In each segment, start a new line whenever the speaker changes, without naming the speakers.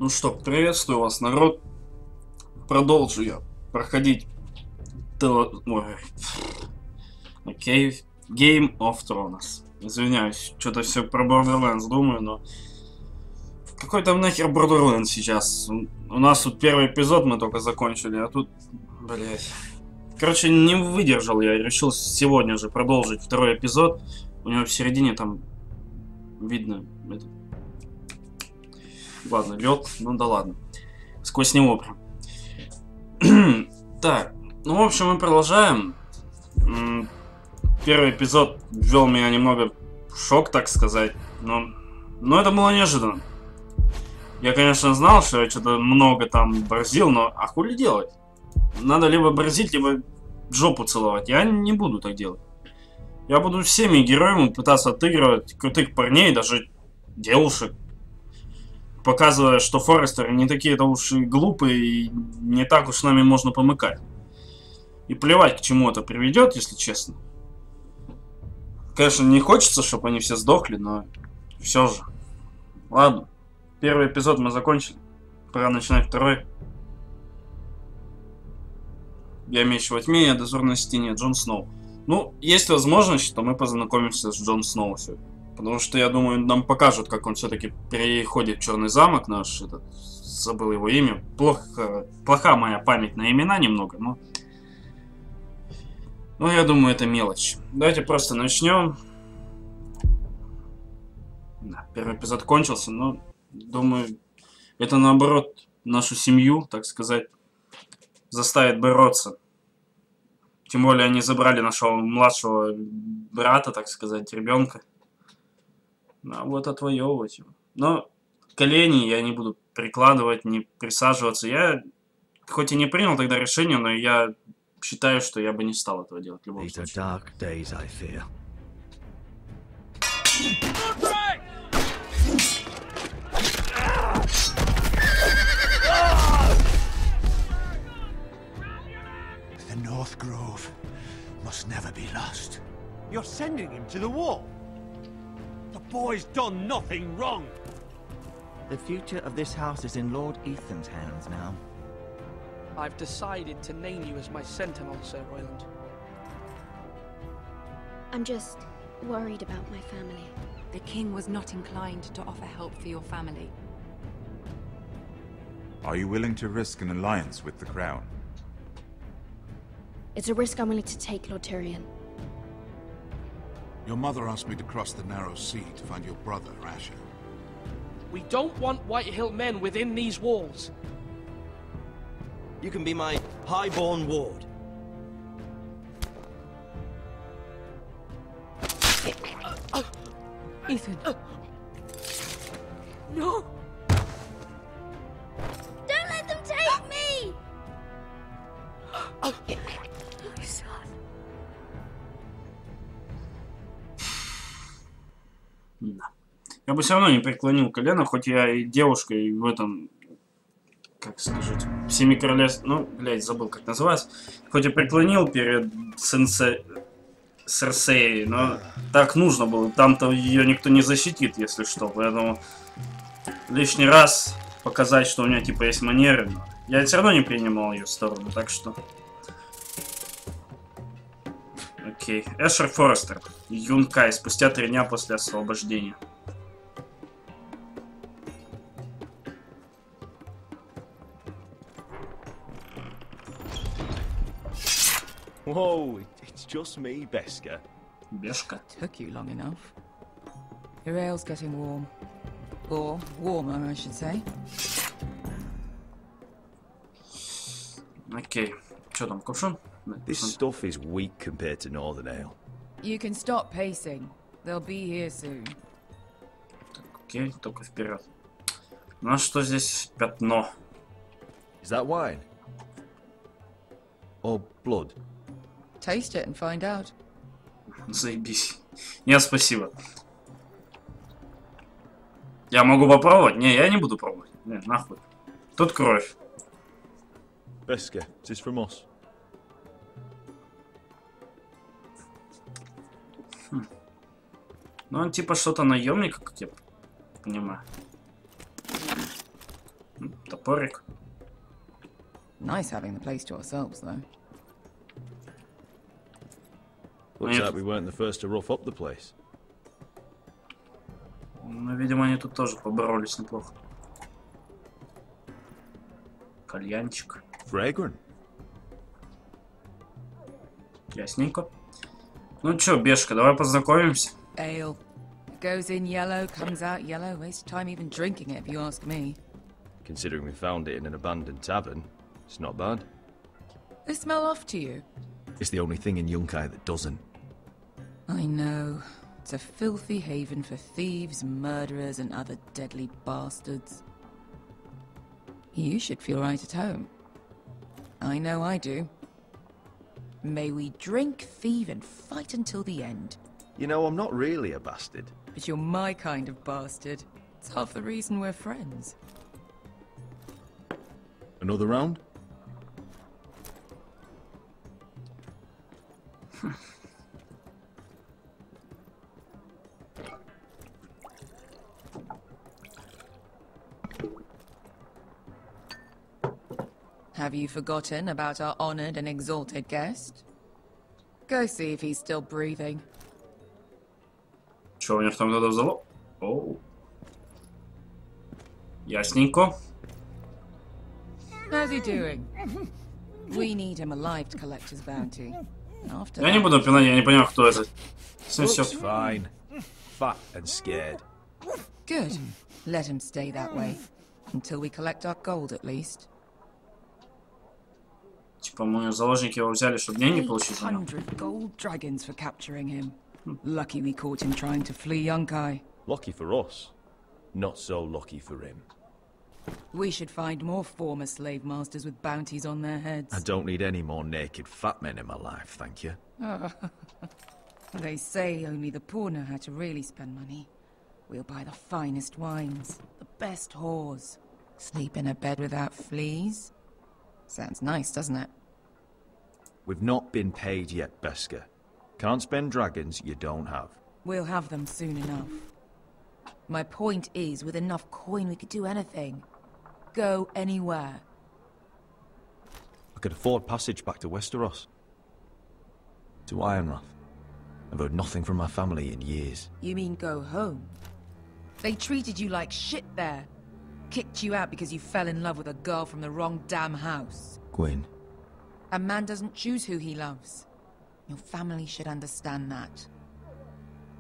Ну что, приветствую вас, народ. Продолжу я проходить Окей, Game of Thrones. Извиняюсь, что-то все про Borderlands думаю, но... Какой там нахер Borderlands сейчас? У нас тут первый эпизод мы только закончили, а тут... Блять. Короче, не выдержал я, решил сегодня же продолжить второй эпизод. У него в середине там... Видно... Это... Ладно, лед, ну да ладно. Сквозь него прям. Так, ну в общем мы продолжаем. Первый эпизод ввел меня немного в шок, так сказать. Но это было неожиданно. Я, конечно, знал, что я что-то много там борзил, но а хули делать? Надо либо борзить, либо жопу целовать. Я не буду так делать. Я буду всеми героями пытаться отыгрывать крутых парней, даже девушек. Показывая, что Форрестеры не такие-то уж и глупые, и не так уж с нами можно помыкать. И плевать, к чему это приведет, если честно. Конечно, не хочется, чтобы они все сдохли, но все же. Ладно. Первый эпизод мы закончили. Пора начинать второй. Я меч во тьме, я дозор на стене, Джон Сноу. Ну, есть возможность, что мы познакомимся с Джон Сноу сегодня. Потому что, я думаю, нам покажут, как он все-таки переходит в Черный замок наш. Забыл его имя. Плоха моя память на имена немного, но... Ну, я думаю, это мелочь. Давайте просто начнем. Да, первый эпизод кончился, но... Думаю, это наоборот нашу семью, так сказать, заставит бороться. Тем более они забрали нашего младшего брата, так сказать, ребенка. А вот отвоевывать его. Но колени я не буду прикладывать, не присаживаться. Я хоть и не принял тогда решение, но я считаю, что я бы не стал этого делать в любом случае.
The North Grove must never be lost. You're sending him to the wall. The boy's done nothing wrong.
The future of this house is in Lord Ethan's hands now.
I've decided to name you as my sentinel, Sir Royland.
I'm just worried about my family.
The king was not inclined to offer help for your family.
Are you willing to risk an alliance with the crown?
It's a risk I'm willing to take, Lord Tyrion.
Your mother asked me to cross the narrow sea to find your brother, Asher.
We don't want Whitehill men within these walls.
You can be my highborn ward.
Ethan.
No!
Don't let them take me! My son.
Да. Я бы все равно не преклонил колено, хоть я и девушка, и в этом, как сказать, в Семи Королевствах, ну, блядь, забыл, как называется, хоть и преклонил перед Серсеей, но так нужно было, там-то ее никто не защитит, если что, поэтому лишний раз показать, что у меня, типа, есть манеры, но я все равно не принимал ее сторону, так что... Окей. Эшер Форрестер. Юнкай. Спустя 3 дня после освобождения.
Whoa, it's just me, Beska.
Бешка.
Took you long enough. Your ale's getting warm. Or warmer, I should say.
Окей. Что там, кувшин?
This stuff is weak compared to Northern Ale.
You can stop pacing. They'll be here soon.
Окей, только вперед. У нас что здесь? Пятно.
Is that wine? Or blood?
Taste it and find out.
Заебись. Нет, спасибо. Я могу попробовать? Не, я не буду пробовать. Не, нахуй. Тут кровь.
Beska, is this from us?
Ну, он типа что-то наемник, как я понимаю. Топорик.
Nice having the place to ourselves, though.
Looks like we weren't the first to rough up the place.
Ну, видимо, они тут тоже поборолись неплохо. Кальянчик.
Fragrant.
Ясненько. Ну чё, Бешка, давай познакомимся.
Ale. It goes in yellow, comes out yellow. Waste time even drinking it, if you ask me.
Considering we found it in an abandoned tavern, it's not bad.
They smell off to you?
It's the only thing in Yunkai that doesn't.
I know. It's a filthy haven for thieves, murderers, and other deadly bastards. You should feel right at home. I know I do. May we drink, thieve, and fight until the end.
You know, I'm not really a bastard.
But you're my kind of bastard. It's half the reason we're friends.
Another round?
Have you forgotten about our honored and exalted guest? Go see if he's still breathing.
Чё, у них там кто-то взорвал? Оу. Ясненько.
How's he doing? We need him alive to collect his bounty. After
Я не буду пинать, я не понимаю, кто это.
Looks fine. Fat and scared.
Good. Let him stay that way. Until we collect our gold, at least.
Типа мы заложники его взяли, чтобы деньги получить.
800 gold dragons for capturing him. Lucky we caught him trying to flee Yunkai.
Lucky for us. Not so lucky for him.
We should find more former slave masters with bounties on their heads.
I don't need any more naked fat men in my life, thank you.
They say only the poor know how to really spend money. We'll buy the finest wines, the best whores, sleep in a bed without fleas. Sounds nice, doesn't it?
We've not been paid yet, Beska. Can't spend dragons you don't have.
We'll have them soon enough. My point is, with enough coin we could do anything. Go anywhere.
I could afford passage back to Westeros. To Ironrath. I've heard nothing from my family in years.
You mean go home? They treated you like shit there. Kicked you out because you fell in love with a girl from the wrong damn house.
Gwyn.
A man doesn't choose who he loves. Your family should understand that.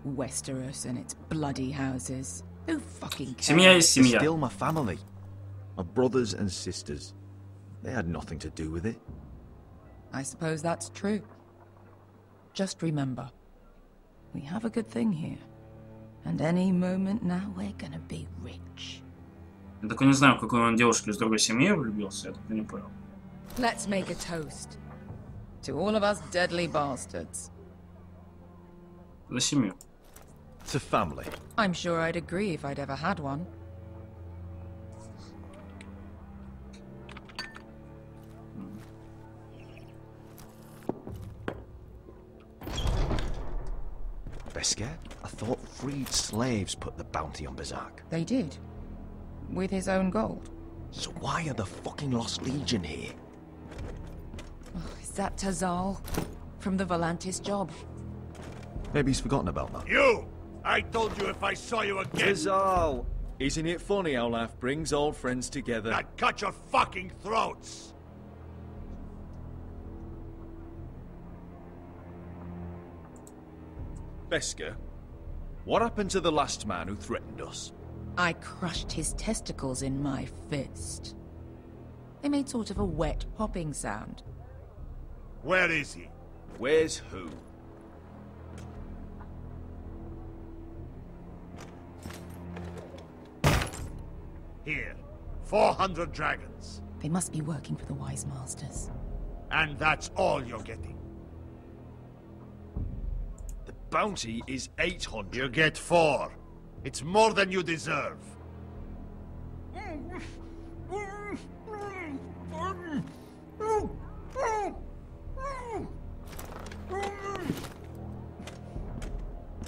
Westeros and its bloody houses. Who fucking cares?
Семья есть семья.
They're still my family. My brothers and sisters. They had nothing to do with it.
I suppose that's true. Just remember, we have a good thing here. And any moment now we're gonna be rich.
Я только не знаю, в какой он девушке из другой семьи влюбился, я так и не понял.
Let's make a toast. To all of us deadly bastards.
За семью.
To family.
I'm sure I'd agree if I'd ever had one.
Beska, I thought freed slaves put the bounty on Berserk.
They did. With his own gold.
So why are the fucking Lost Legion here?
Oh, is that Tazal? From the Volantis job?
Maybe he's forgotten about that.
You! I told you if I saw you again...
Tazal! Isn't it funny how life brings old friends together?
I'd cut your fucking throats!
Beska, what happened to the last man who threatened us?
I crushed his testicles in my fist. They made sort of a wet popping sound.
Where is he?
Where's who?
Here. 400 dragons.
They must be working for the Wise Masters.
And that's all you're getting.
The bounty is 800.
You get 4. It's more than you deserve.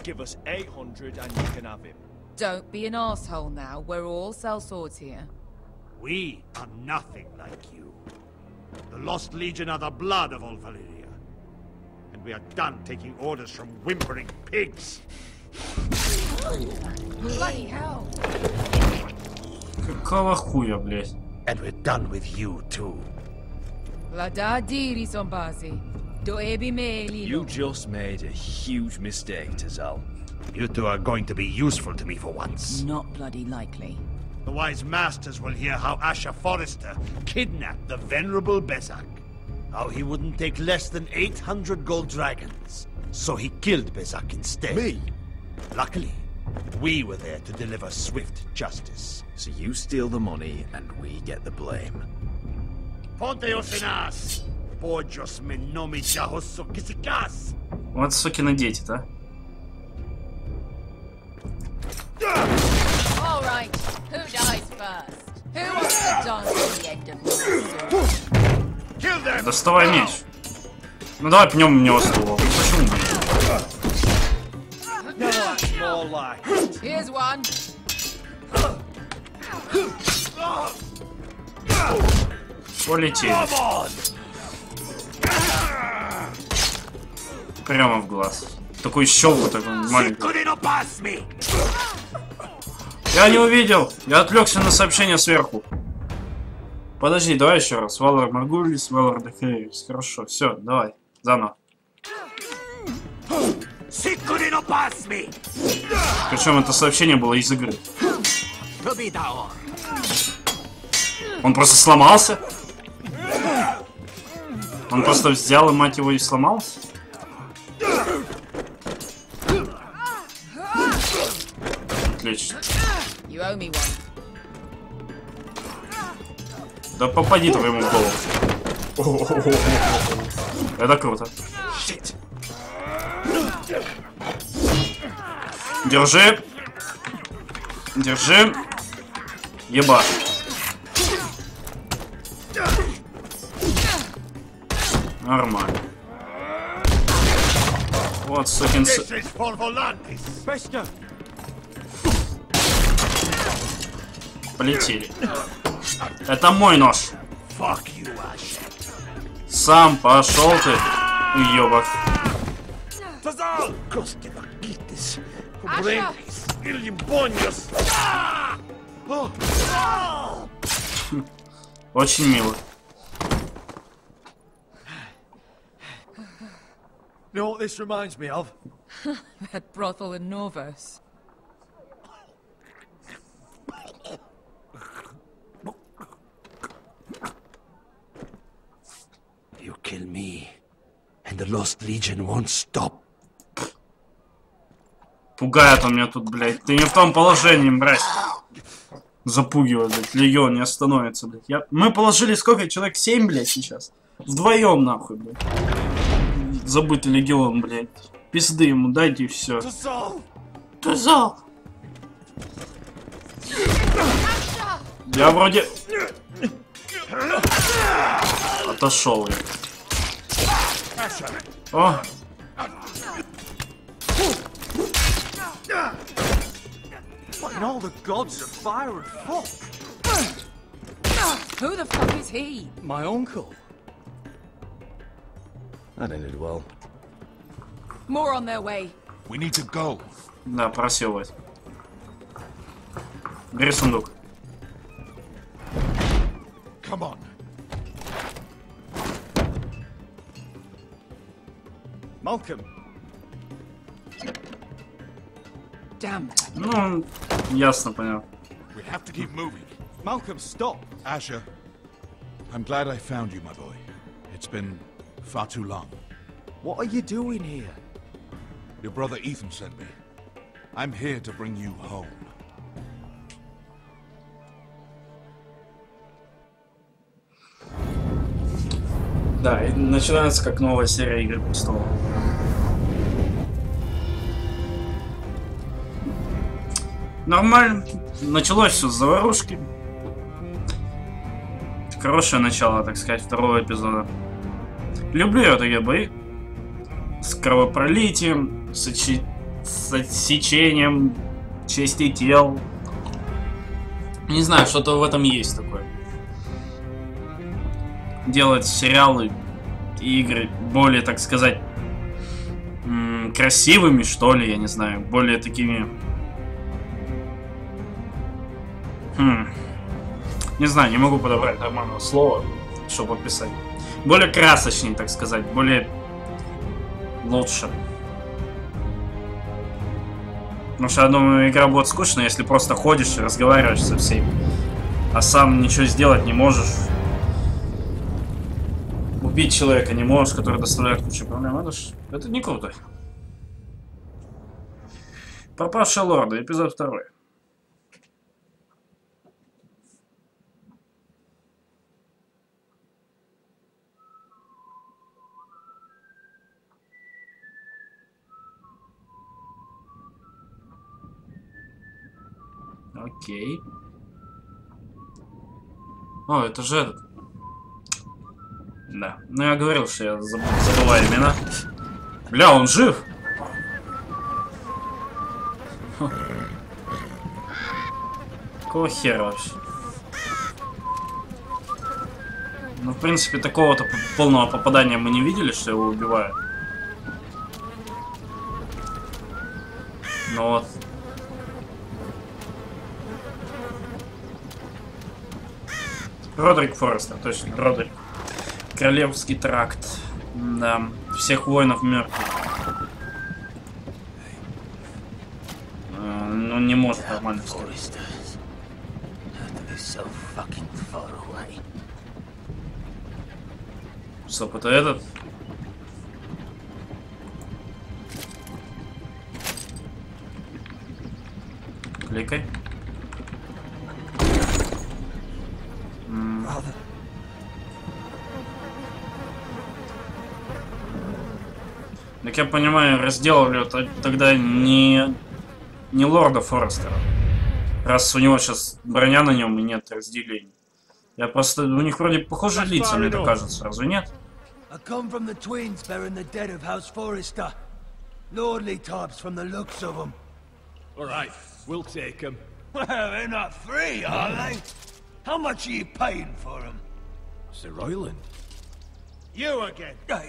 Give us 800 and you can have him.
Don't be an asshole now. We're all sellswords here.
We are nothing like you. The Lost Legion are the blood of all Valyria. And we are done taking orders from whimpering pigs.
Bloody hell!
Какого хуя, блядь?
And we're done with you too.
You just made a huge mistake, Telltale.
You two are going to be useful to me for once.
Not bloody likely.
The wise masters will hear how Asher Forrester kidnapped the venerable Besak. How he wouldn't take less than 800 gold dragons. So he killed Besak instead.
Me?
Luckily, we were there to deliver swift justice.
So you steal the money and we get the blame.
Ponteos en as! Pojos me nomi jahoso kisikas!
Вот сукины дети-то.
All right, who dies first? Who wants to dance to the end of the
Kill them!
Доставай меч. Ну давай пнем в него ствол. Почему?
No, that's more like.
Here's one.
Полетели. Прямо в глаз. Такой щелку такой маленький. Я не увидел. Я отвлекся на сообщение сверху. Подожди, давай еще раз. Валар Маргулис, Валар Дехерис. Хорошо, все, давай. Заново. Причем это сообщение было из игры. Он просто сломался? Он просто взял и, мать его, и сломался? Отлично. Да попади твоему в голову. Это круто. Держи. Держи. Еба. Нормально. Вот сукин сын. Полетели. Это мой нож. Сам пошел ты, уёбок. Очень мило.
You know what this reminds me of?
That brothel in Norvos.
You kill me, and the Lost Legion won't stop.
Пугает он меня тут, блядь. Ты не в том положении, брать. Запугивает, блядь. Легион не остановится, блядь. Мы положили сколько? Человек 7, блядь, сейчас. Вдвоем, нахуй, блядь. Забытый легион, блядь. Пизды ему дайте и все. Тузал! Я вроде... Отошел я. О!
What in all the gods of fire and fog?
Who the fuck is he?
My uncle.
That ended well.
More on their way.
We need to go.
Да, просевывать. Бери сундук.
Come on.
Malcolm.
Damn.
Ну, ясно, понял.
We have to keep moving.
Malcolm, stop.
Asher, I'm glad I found you, my boy. It's been far too long.
What are you doing here?
Your brother Ethan sent me. I'm here to bring you home.
Да, и начинается как новая серия Игры престолов. Нормально. Началось все с заварушки. Хорошее начало, так сказать, второго эпизода. Люблю я такие бои. С кровопролитием, с отсечением частей тел. Не знаю, что-то в этом есть такое. Делать сериалы и игры более, так сказать, красивыми, что ли, я не знаю, более такими... Не знаю, не могу подобрать нормального слова, чтобы описать. Более красочнее, так сказать, более лучше. Потому что, я думаю, игра будет скучная, если просто ходишь и разговариваешь со всеми, а сам ничего сделать не можешь. Убить человека не можешь, который доставляет кучу проблем. Это не круто. Пропавшие лорды, эпизод 2. Окей. О, это же этот. Да. Ну я говорил, что я забываю имена. Бля, он жив! Какого хера вообще? Ну, в принципе, такого-то полного попадания мы не видели, что его убивают. Ну вот. Родрик Форрестер, точно, Родрик. Королевский тракт. Да, всех воинов мертвых. Он не может нормально встать. Стоп, это этот? Кликай. Так я понимаю, разделали тогда не лорда Форрестера. Раз у него сейчас броня на нем и нет разделений. Я просто... У них вроде похожие лица, мне так кажется, разве нет?
I come from the twins bearing the dead of House Forrester. Lordly types from the looks of them.
Alright, we'll take them.
Well, they're not free, are they? How much are you paying for them?
Sir Royland.
You again. What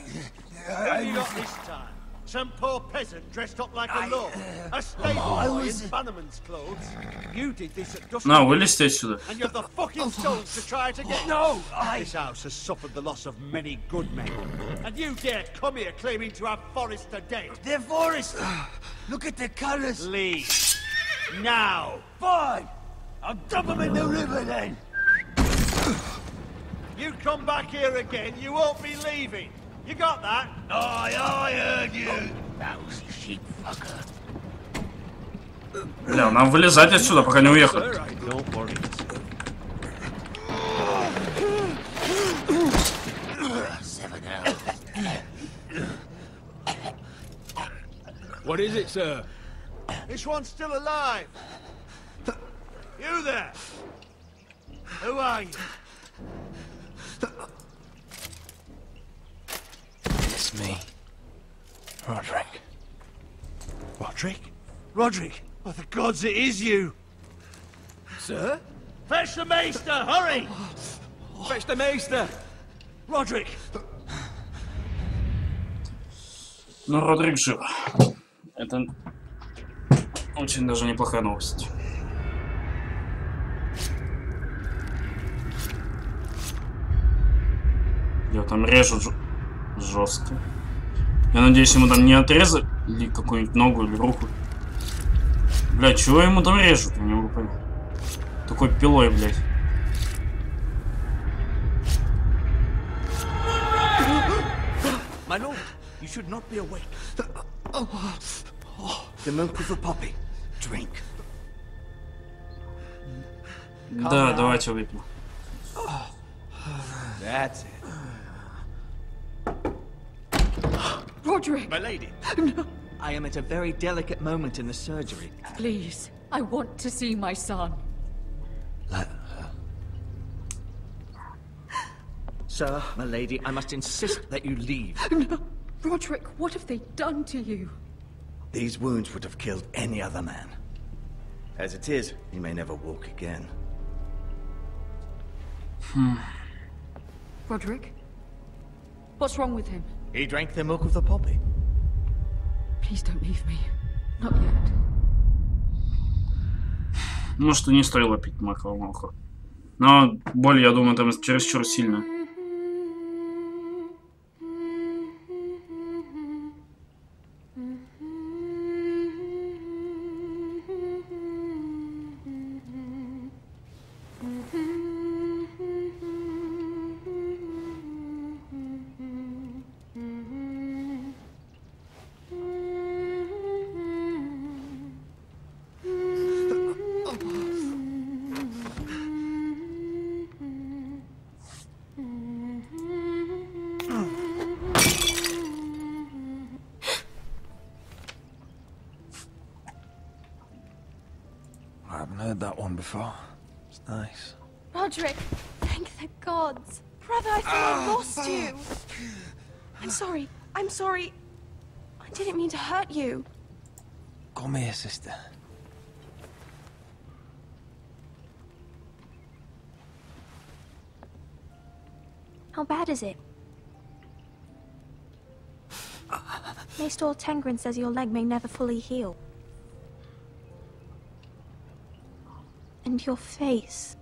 have you got this time? Some poor peasant dressed up like a lord. A stable boy in Bannerman's clothes. You did this at dusk.
На, вылезьте отсюда.
And you have the fucking souls to try it again. No, This house has suffered the loss of many good men. And you dare come here claiming to have Forrester dead. They're Forrester. Look at the colours. Leave. Now. Fine. I'll dump them in the river then. You come back here again, you won't be leaving. You got that? I heard you. Lousy sheep fucker.
Бля, нам вылезать отсюда, пока не уехали.
What is it, sir?
This one's still alive. You there? Who are you?
It's me. Roderick.
Roderick? Roderick? Oh, the gods, it is you!
Sir?
Fetch the maester, hurry!
Fetch the maester!
Roderick!
Ну, Родрик жив. Это очень даже неплохая новость. Его там режут жестко. Я надеюсь, ему там не отрезали какую-нибудь ногу или руку. Бля, чего ему там режут? Я не могу понять. Такой пилой, блядь.
My lord, you should not be awake. The milk of the poppy. Drink.
Да, давайте выпьем.
That's it.
Roderick!
My lady. No. I am at a very delicate moment in the surgery.
Please, I want to see my son.
Let her. Sir, my lady, I must insist that you leave.
No. Roderick, what have they done to you?
These wounds would have killed any other man. As it is, he may never walk again.
Roderick? What's wrong with him?
He drank the milk of the poppy.
Please don't leave me. Not yet.
Может, и не стоило пить маковую молоко. Но боль, я думаю, там чересчур сильно.
I haven't heard that one before. It's nice.
Roderick, thank the gods. Brother, I thought I lost you. I'm sorry. I'm sorry. I didn't mean to hurt you.
Come here, sister.
How bad is it? Maester Tengrin says your leg may never fully heal. And your face.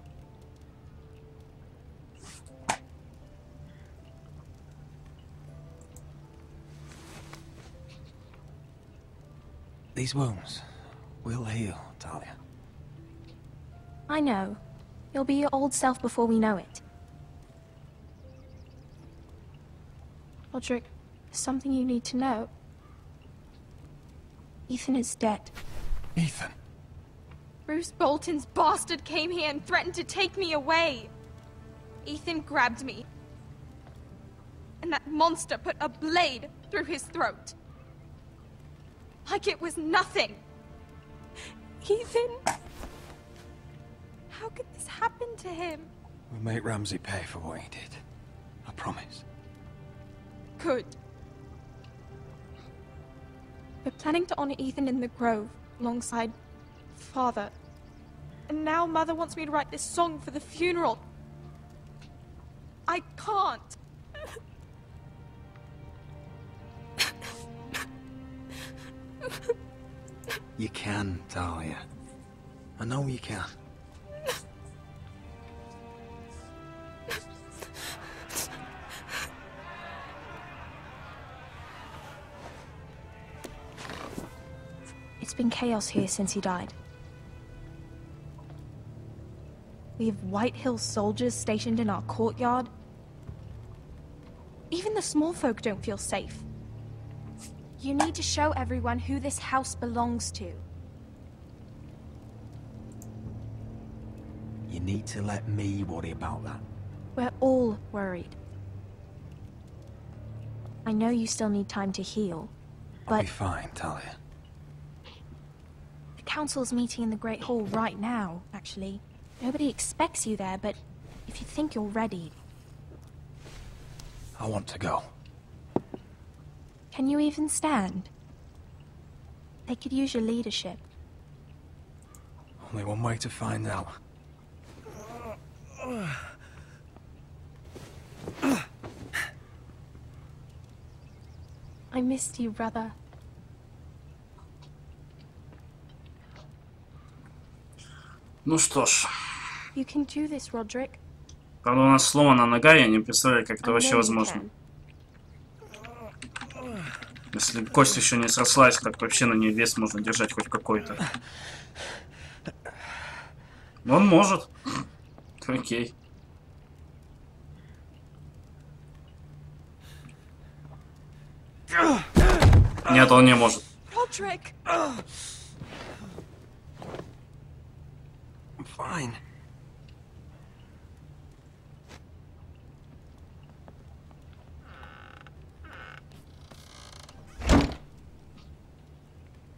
These wounds will heal, Talia.
I know. You'll be your old self before we know it. Roderick, there's something you need to know. Ethan is dead.
Ethan?
Bruce Bolton's bastard came here and threatened to take me away. Ethan grabbed me. And that monster put a blade through his throat. Like it was nothing. Ethan... How could this happen to him?
We'll make Ramsay pay for what he did. I promise.
Good. We're planning to honor Ethan in the Grove, alongside Father. And now Mother wants me to write this song for the funeral. I can't.
You can, Talia. I know you can.
It's been chaos here since he died. We have White Hill soldiers stationed in our courtyard. Even the small folk don't feel safe. You need to show everyone who this house belongs to.
You need to let me worry about that.
We're all worried. I know you still need time to heal,
I'll
but
be fine, Talia.
the council's meeting in the Great Hall right now, actually. Nobody expects you there, but if you think you're ready...
I want to go.
Can you even stand? They could use your leadership.
Only one way to find out.
I missed you, brother.
Ну что ж.
You can do this, Roderick.
Правда, у нас сломана нога, я не представляю, как это вообще возможно. Если кость еще не срослась, так вообще на ней вес можно держать хоть какой-то. Он может. Окей. Нет, он не может.
Roderick!
I'm fine.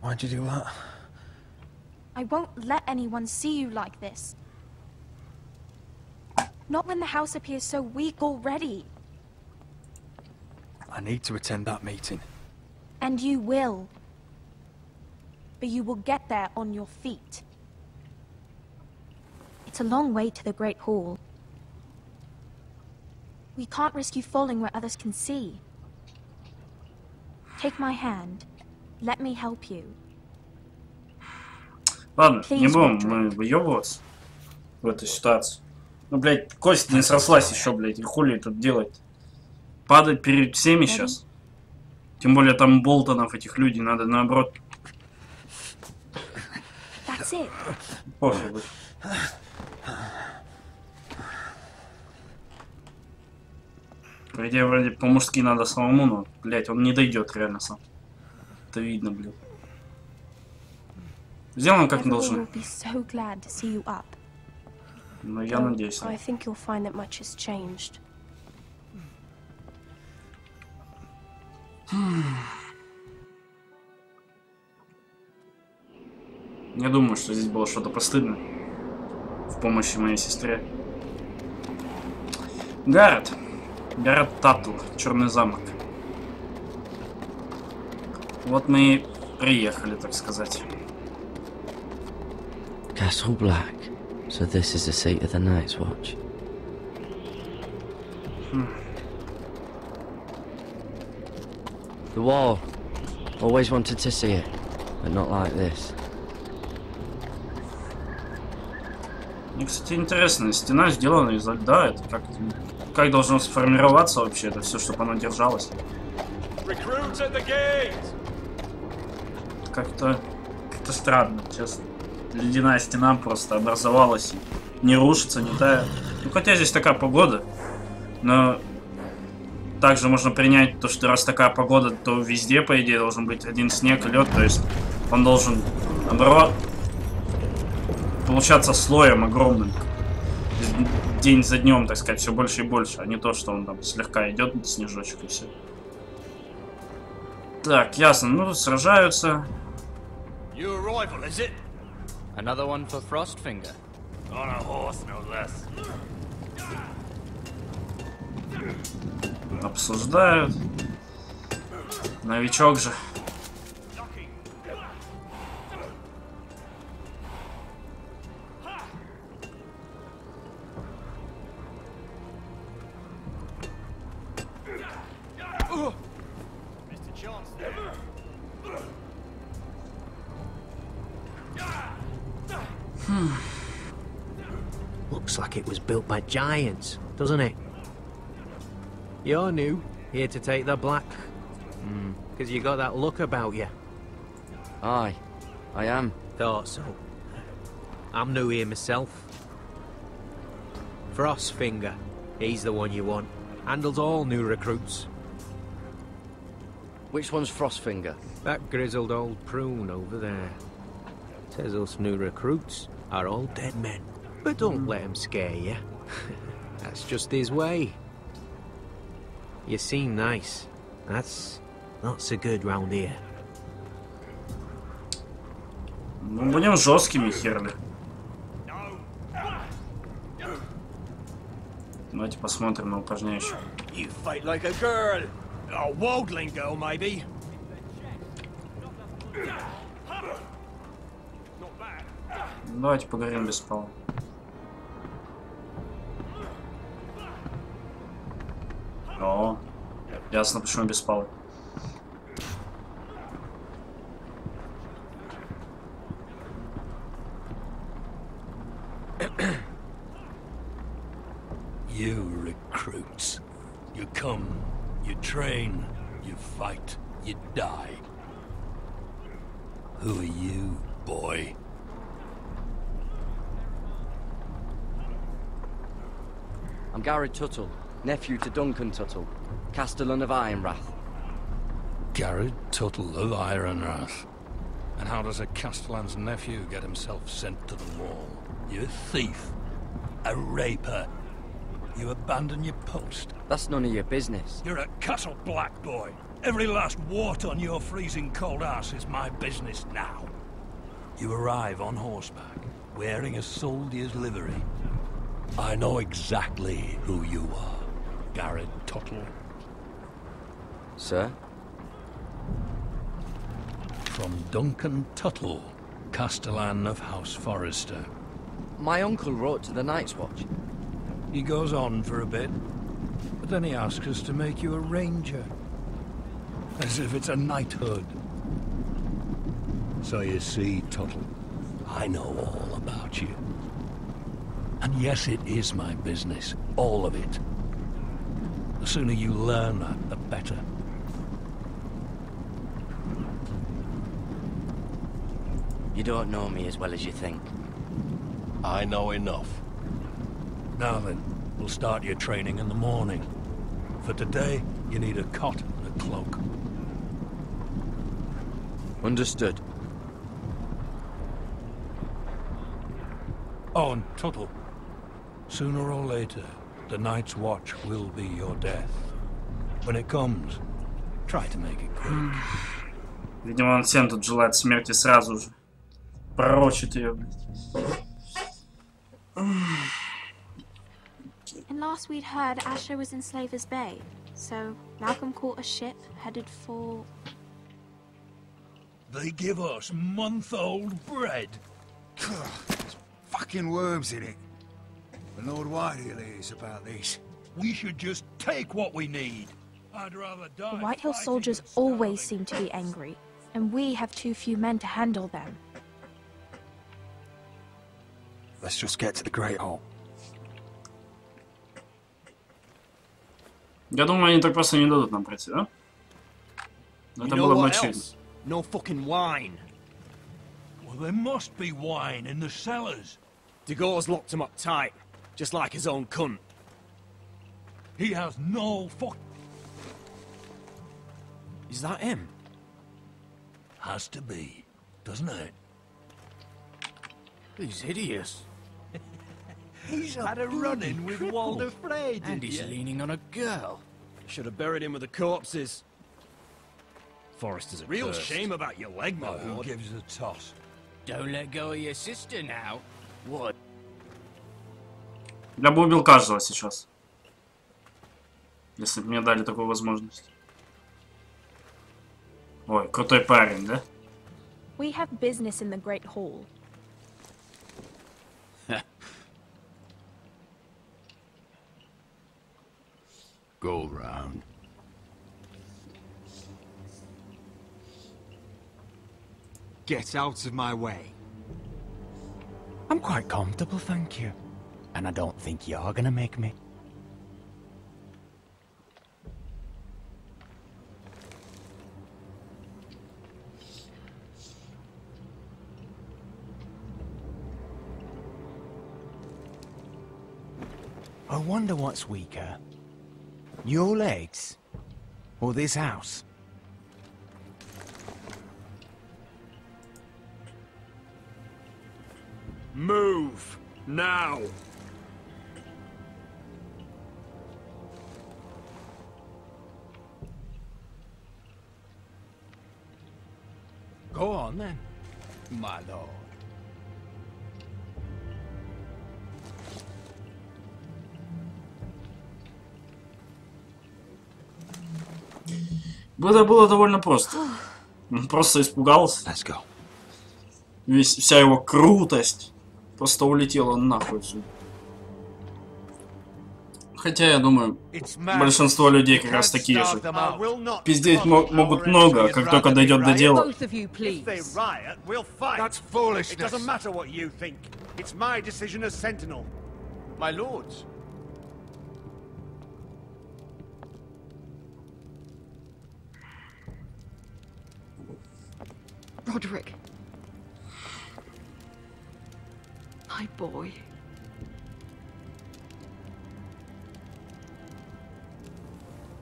Why'd you do that?
I won't let anyone see you like this. Not when the house appears so weak already.
I need to attend that meeting.
And you will. But you will get there on your feet. It's a long way to the Great Hall. We can't risk you falling where others can see. Take my hand. Let me help you.
Ладно, не будем мы выебываться в этой ситуации. Ну, блядь, кость не срослась еще, блядь, и хули тут делать? Падать перед всеми сейчас. Тем более там Болтонов, этих людей, надо наоборот. Пофигу. По идее, вроде по-мужски надо самому, но, блядь, он не дойдет реально сам. Это видно, блядь. Сделаем как мы должны. Но я надеюсь. Не думаю, что здесь было что-то постыдное в помощи моей сестре. Гаррет Таттл, Черный замок. Вот мы и приехали, так сказать.
Castle Black. So this is the seat of the Night's Watch. The wall. Always wanted to see it, but not like this.
Мне, кстати, интересно, стена сделана из льда, это как должно сформироваться вообще это все, чтобы оно держалось? Как-то странно, честно. Ледяная стена просто образовалась, не рушится, не тает. Ну, хотя здесь такая погода, но также можно принять то, что раз такая погода, то везде, по идее, должен быть один снег и лед, то есть он должен получаться слоем огромным. День за днем, так сказать, все больше и больше, а не то, что он там слегка идет снежочек и все. Так, ясно, ну сражаются.
Another one for Frostfinger. On a horse, no less.
Обсуждают. Новичок же.
Looks like it was built by giants, doesn't it? You're new, here to take the black. Because you got that look about you.
Aye, I am.
Thought so. I'm new here myself. Frostfinger, he's the one you want. Handles all new recruits.
Which one's Frostfinger?
That grizzled old prune over there. Says us new recruits are all dead men. But don't let him scare you. That's just his way. You seem nice. That's not so good round here.
Мы будем жесткими, херли. Давайте посмотрим на упражняющую.
You fight like a girl. A worldling girl, maybe.
Давайте поговорим без спала. О, ясно, почему без спала.
You recruits. You come, you train, you fight, you die. Who are you, boy?
I'm Garrett Tuttle, nephew to Duncan Tuttle, Castellan of Ironrath.
Garrett Tuttle of Ironrath. And how does a Castellan's nephew get himself sent to the wall? You a thief, a raper. You abandon your post.
That's none of your business.
You're a Castle Black boy. Every last wart on your freezing cold ass is my business now. You arrive on horseback, wearing a soldier's livery. I know exactly who you are, Garrett Tuttle.
Sir?
From Duncan Tuttle, Castellan of House Forrester.
My uncle wrote to the Night's Watch.
He goes on for a bit, But then he asks us to make you a ranger. As if it's a knighthood. So you see, Tuttle, I know all about you. And yes, it is my business. All of it. The sooner you learn that, the better.
You don't know me as well as you think.
I know enough. Now then, we'll start your training in the morning. For today, you need a cot and a cloak.
Understood.
Oh, and Tuttle. Sooner or later, the Night's Watch will be your death. When it comes, try to make it quick.
Видимо, он всем тут желает смерти сразу же. Пророчит ее, блядь.
And last we'd heard Asher was in Slaver's Bay, so Malcolm caught a ship headed for...
They give us month-old bread.
There's fucking worms in it. The Lord Whitehill is about this.
We should just take what we need. I'd rather die.
The Whitehill soldiers always seem to be angry, and we have too few men to handle them.
Let's just get to the Great Hall.
Я думаю, они так просто не дадут нам пройти, да? Это было бы очевидно.
No fucking wine.
Well, there must be wine in the cellars.
Degau's locked him up tight, just like his own cunt.
He has no fuck.
Is that him?
Has to be, doesn't it?
He's hideous.
He's had a run-in with Walder Frey,
And he's leaning on a girl.
Should have buried him with the corpses.
Forrester's a
Real
cursed.
shame about your leg, my
Who
lord.
gives a toss?
Don't let go of your sister now. What?
Я бы убил каждого сейчас. Если бы мне дали такую возможность. Ой, крутой парень, да?
We have business in the Great Hall.
Go round.
Get out of my way. I'm quite comfortable, thank you. And I don't think you're gonna make me. I wonder what's weaker. Your legs? Or this house?
Move! Now!
Go on then, my lord.
Это было довольно просто. Он просто испугался. Вся его крутость просто улетела нахуй отсюда. Хотя, я думаю, большинство людей как раз такие же. Пиздеть могут много, а как только дойдет до дела.
That's foolishness. It doesn't matter what you think. It's my decision as Sentinel.
My lords.
Roderick. My boy.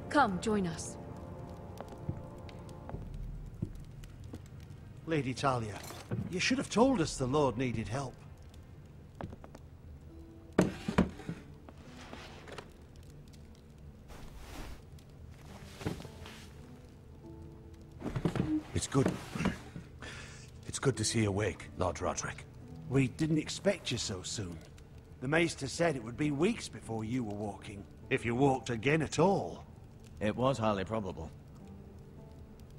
Come, join us.
Lady Talia, you should have told us the Lord needed help.
It's good. It's good to see you awake, Lord Roderick.
We didn't expect you so soon. The Maester said it would be weeks before you were walking, if you walked again at all.
It was highly probable.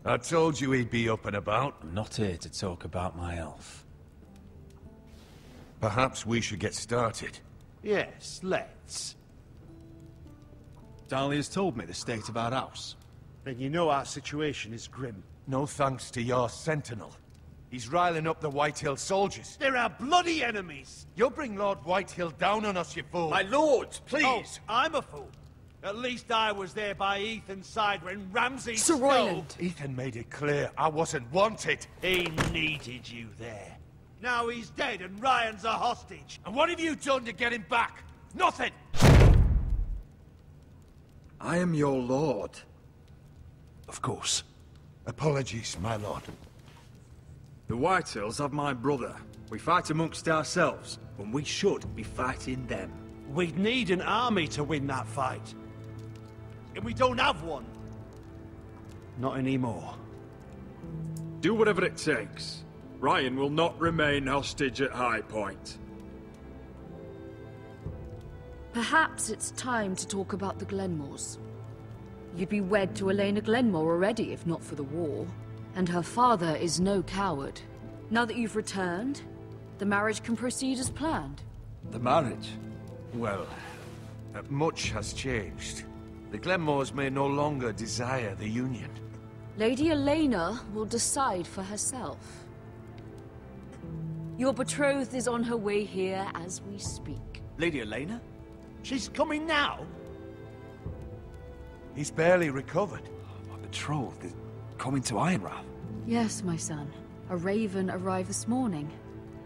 I told you he'd be up and about.
I'm not here to talk about my elf.
Perhaps we should get started.
Yes, let's.
Dahlia's told me the state of our house.
Then you know our situation is grim.
No thanks to your sentinel. He's riling up the Whitehill soldiers.
They're our bloody enemies!
You'll bring Lord Whitehill down on us, you fool!
My lord, please! Oh, I'm a fool. At least I was there by Ethan's side when Ramsay
Sir Royland!
Ethan made it clear I wasn't wanted.
He needed you there. Now he's dead and Ryan's a hostage.
And what have you done to get him back? Nothing!
I am your lord.
Of course. Apologies, my lord.
The Whitehills have my brother. We fight amongst ourselves, when we should be fighting them.
We'd need an army to win that fight. And we don't have one. Not anymore.
Do whatever it takes. Ryan will not remain hostage at High Point.
Perhaps it's time to talk about the Glenmores. You'd be wed to Elena Glenmore already if not for the war. And her father is no coward. Now that you've returned, the marriage can proceed as planned.
The marriage?
Well, much has changed. The Glenmores may no longer desire the union.
Lady Elena will decide for herself. Your betrothed is on her way here as we speak.
Lady Elena?
She's coming now?
He's barely recovered.
My betrothed is coming to Ironrath.
Yes, my son. A raven arrived this morning.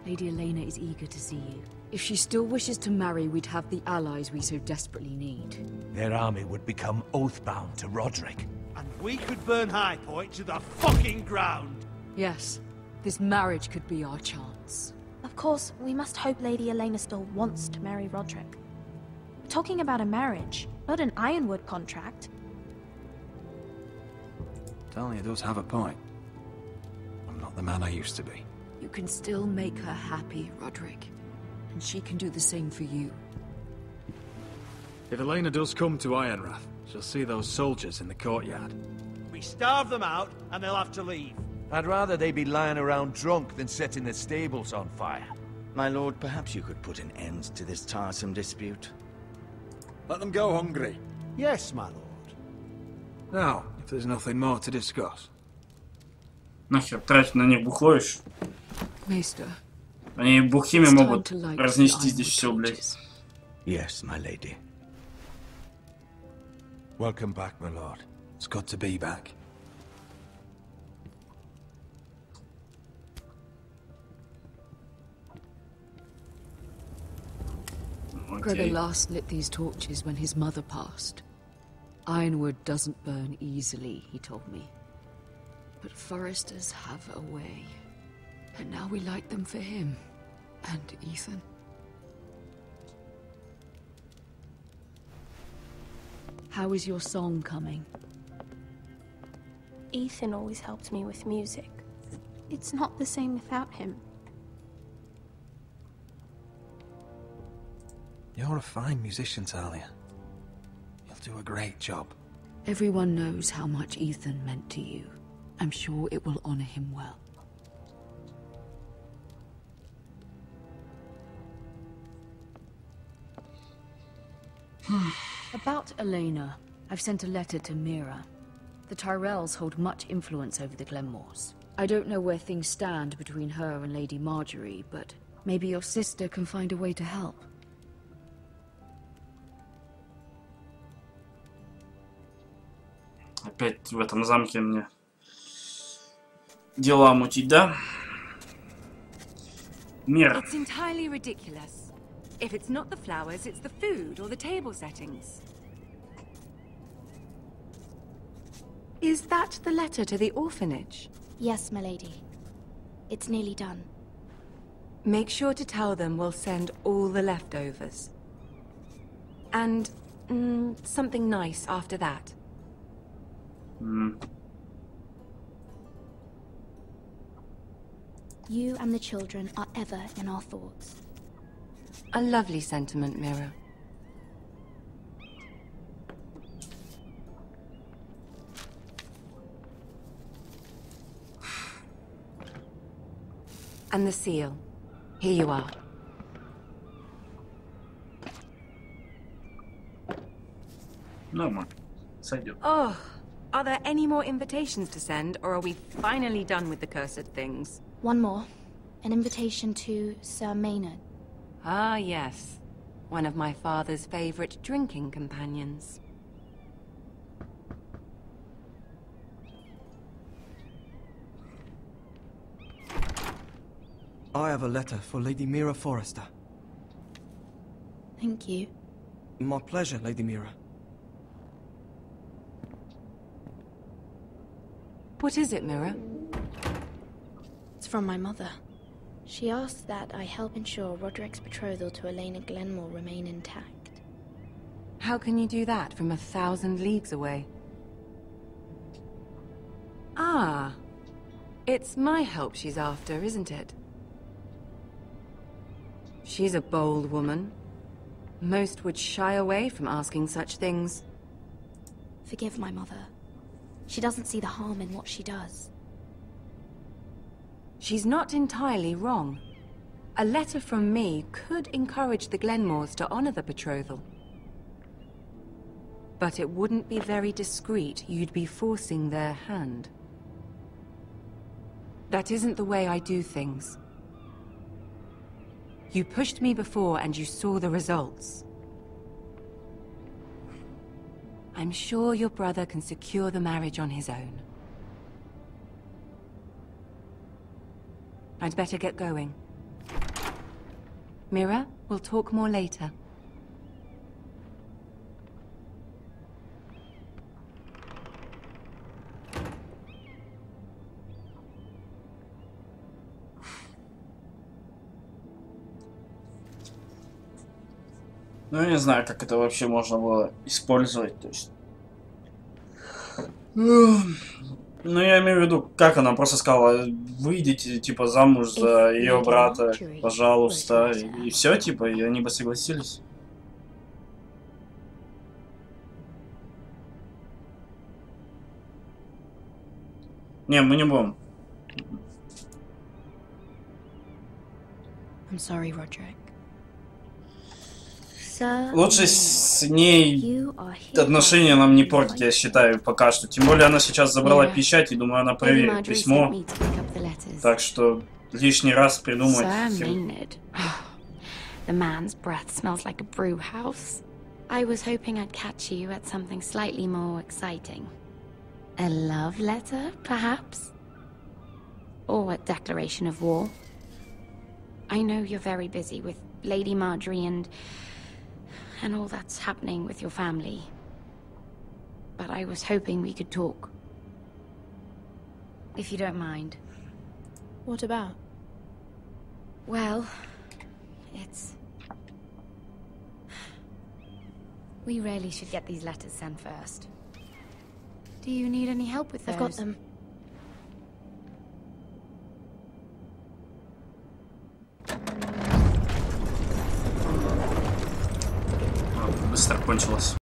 Lady Elena is eager to see you. If she still wishes to marry, we'd have the allies we so desperately need.
Their army would become oath-bound to Roderick.
And we could burn High Point to the fucking ground!
Yes. This marriage could be our chance.
Of course, we must hope Lady Elena still wants to marry Roderick. We're talking about a marriage, not an Ironwood contract.
Dahlia does have a point. I'm not the man I used to be.
You can still make her happy, Roderick. And she can do the same for you.
If Elena does come to Ironrath, she'll see those soldiers in the courtyard.
We starve them out, and they'll have to leave.
I'd rather they be lying around drunk than setting the stables on fire.
My lord, perhaps you could put an end to this tiresome dispute.
Let them go hungry.
Yes, my lord.
Now, if there's nothing more to discuss.
Нахер тратить на них бухло еще?
Maester.
Они бухими могут разнести здесь все, блядь.
Yes, my lady.
Welcome back, my lord.
It's good to be back.
Gregor last lit these torches when his mother passed. Ironwood doesn't burn easily, he told me. But foresters have a way. And now we light them for him. And Ethan. How is your song coming?
Ethan always helped me with music. It's not the same without him.
You're a fine musician, Talia. You'll do a great job.
Everyone knows how much Ethan meant to you. I'm sure it will honor him well. About Elena, I've sent a letter to Mira. The Tyrells hold much influence over the Glenmores. I don't know where things stand between her and Lady Marjorie, but maybe your sister can find a way to help.
Опять в этом замке мне дела мутить, да? Мир.
It's entirely ridiculous. If it's not the flowers, it's the food or the table settings. Is that the letter to the orphanage?
Yes, my lady. It's nearly done.
Make sure to tell them we'll send all the leftovers. And something nice after that.
You and the children are ever in our thoughts.
A lovely sentiment, Mira. And the seal. Here you are.
Нормально. Сойдет.
Oh, are there any more invitations to send, or are we finally done with the cursed things?
One more. An invitation to Sir Maynard.
Ah, yes. One of my father's favorite drinking companions.
I have a letter for Lady Mira Forrester.
Thank you.
My pleasure, Lady Mira.
What is it, Mira?
It's from my mother. She asks that I help ensure Roderick's betrothal to Elena Glenmore remain intact.
How can you do that from 1,000 leagues away? Ah. It's my help she's after, isn't it? She's a bold woman. Most would shy away from asking such things.
Forgive my mother. She doesn't see the harm in what she does.
She's not entirely wrong. A letter from me could encourage the Glenmores to honor the betrothal. But it wouldn't be very discreet. You'd be forcing their hand. That isn't the way I do things. You pushed me before and you saw the results. I'm sure your brother can secure the marriage on his own. I'd better get going. Mira, we'll talk more later.
Ну, я не знаю, как это вообще можно было использовать, то есть... Ну, я имею в виду, как она просто сказала, выйдите, типа, замуж за ее брата, пожалуйста, и все, типа, и они бы согласились. Не, мы не будем.
I'm sorry, Roderick.
Лучше с ней отношения нам не портить, я считаю, пока что. Тем более она сейчас забрала печать, и думаю, она проверит письмо. Так что лишний раз придумать.
The man's breath smells like a brew house. I was hoping I'd catch you at something slightly more exciting. A love letter, perhaps? Or a declaration of war? I know you're very busy with Lady Marjorie and all that's happening with your family. But I was hoping we could talk. If you don't mind. What about? Well, it's... We really should get these letters sent first. Do you need any help with those? I've got them.
Быстро кончилось.